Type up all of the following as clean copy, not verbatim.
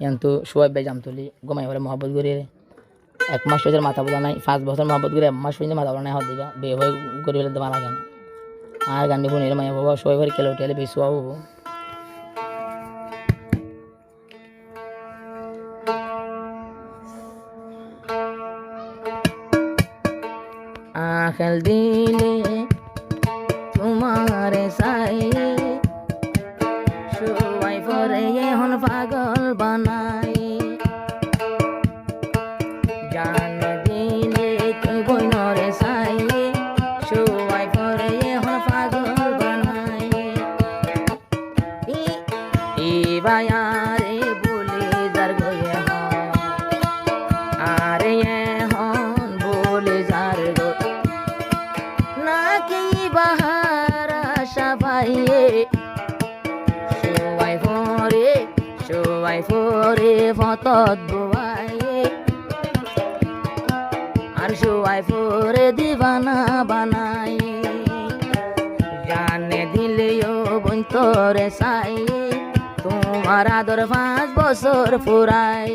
কিন্তু সোয়াইব ভাই জামতলি গমাই বলে মহব্বত করে 1 মাস হয়েছে মাথা বোঝা নাই 5 বছর মহব্বত করে 1 মাস হয়েছে মাথা বোঝা নাই হাত দিবা বে হয়ে করে ফেলে দেওয়া লাগে না আর গান্ডি বোনের মায়া বাবা সোয়াইব ভাই কেলে উঠে বেসুয়া হবো আখেল দিলে তোমারে সাই সবাই পরে এখন পাগল বানাই জান দিলে তুই বইনরে সাই সবাই পরে এখন পাগল বানাই ই বায়ারে বলে যার গয়ে আরে এখন বলে যার গো নাকি বাহার আশা পাইয়ে সবাই পরে ফতত বোয়াইয়ে আর সবাই পরে দিবানা বানাই জানে দিলেও বন্তরে চাই তোমার আদর 5 বছর ফুরাই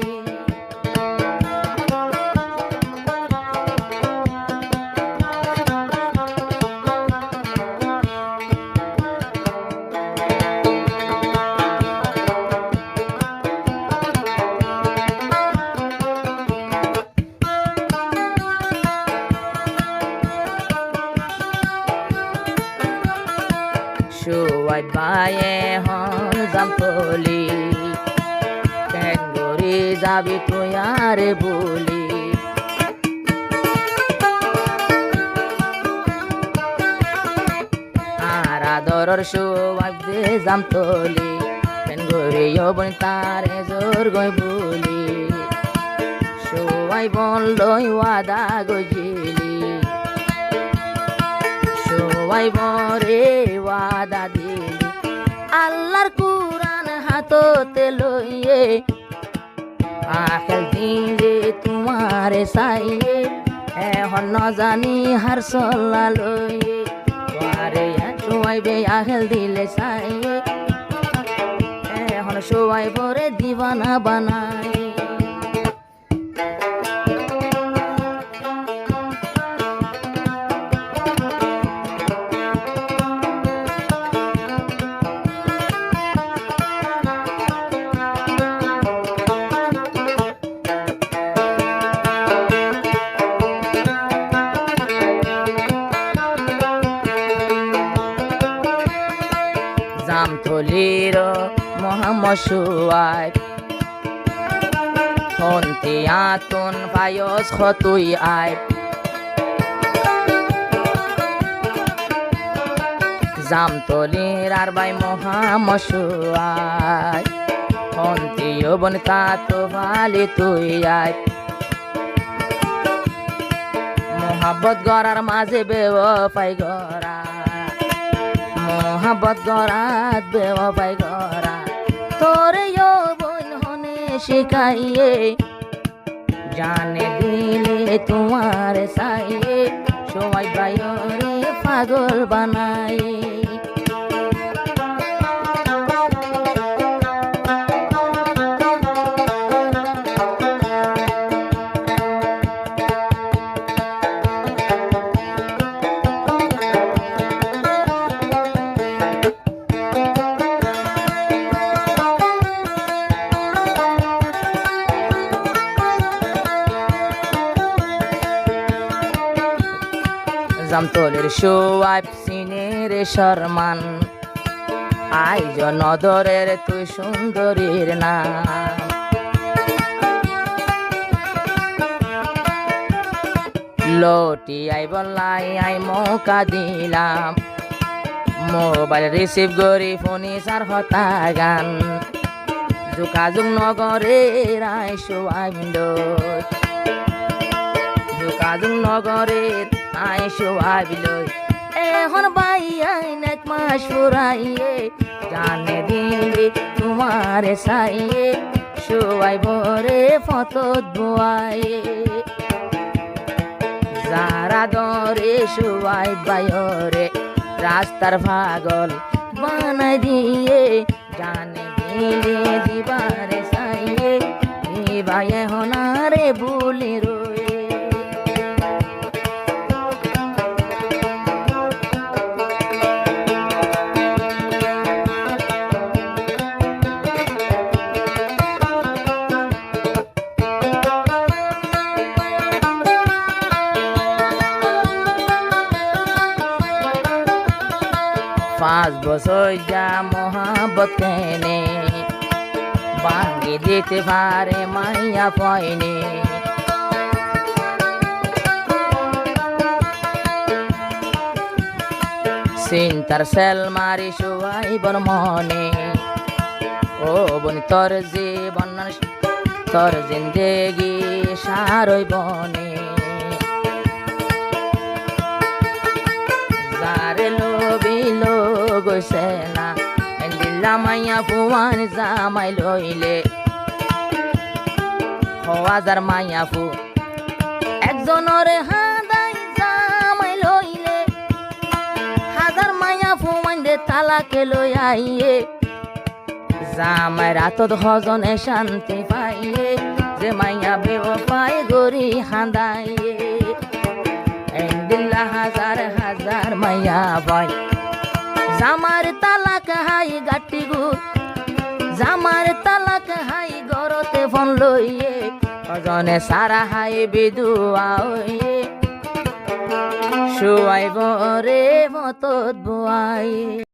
সোয়াইব ভাইয়ে হন জামতলি কেন করে যাবি তুই আর বলি আর আদরর সোয়াইব দে জামতলি কেন করে বোন তারে জোর গই বলি সোয়াইব লই ওয়াদা গজিলি সবাই বরে ওয়াদা দিলি আল্লাহর কুরআন হাততে লইয়ে আখেল দিলে তোমারে চাইয়ে এখন ন জানি হার চলা লইয়ে আরে সবাই বে আখেল দিলে চাইয়ে এখন সবাই বরে দিবানা বানাই জামতলির মোহাম্মদ সোয়াইব হন্তি আতুন পায়স খতুই আইব জামতলির আর ভাই মোহাম্মদ সোয়াইব হন্তি বোন তাতো ভালি তুই আইব মোহাব্বত গড়ার মাঝে বেওয়াফাই গড়া মোহাব্বত গড়াত বেওয়াফাই গড়া তোরে বোন হনে শিখাইয়ে জানে দিলে তোমার চাইয়ে সবাই বাইরে পাগল বানাই জামতলির সোয়াইব সিনের শর্মান আইজ নদরের তুই সুন্দরীর নাম লটি আই বলাই আই মৌকা দিলাম মোবাইল রিসিভ করি ফোনি সার হতা গান যোগাযোগ নগরের আই সোয়াইব যোগাযোগ নগরের আই সোয়াইব লই এখন বাই আই 1 মাস ফুরাইয়ে জানে দিলি তোমারে চাইয়ে সোয়াইব রে ফতত বোয়াইয়ে যারা দরে সোয়াইব ভাইরে রাস্তার পাগল বানাই দিয়ে জানে দিলে দিবারে চাইয়ে বুলি রয়ে পাঁচ বছর যা মহাবত কেনে ভাঙি দিতে পারে মাইয়া পয়নে চিন্তার সেল মারি শুয়াইবর মনে ও বনি তোর জীবন তোর জিন্দেগি সারই বনে যারে লোবিল গৈছে না দিলা মাইয়া ফুয়ান জামাই লইলে হাজার মাইয়া ফু একজনরে হাদাই জামাই লইলে হাজার মাইয়া ফুয়ান দে তালাকে লই আইয়ে জামাই রাতত হজনে শান্তি পাইয়ে যে মাইয়া বেওফাই গরি হাঁদাইয়ে দিল্লা হাজার হাজার মাইয়া ভাই জামার তালাক হাই গাটি গু জামার তালাক হাই গরতে ফোন লইয়ে অজনে সারা হাই বিদুয়া হইয়ে শুয়াইব রে মতত বুয়াই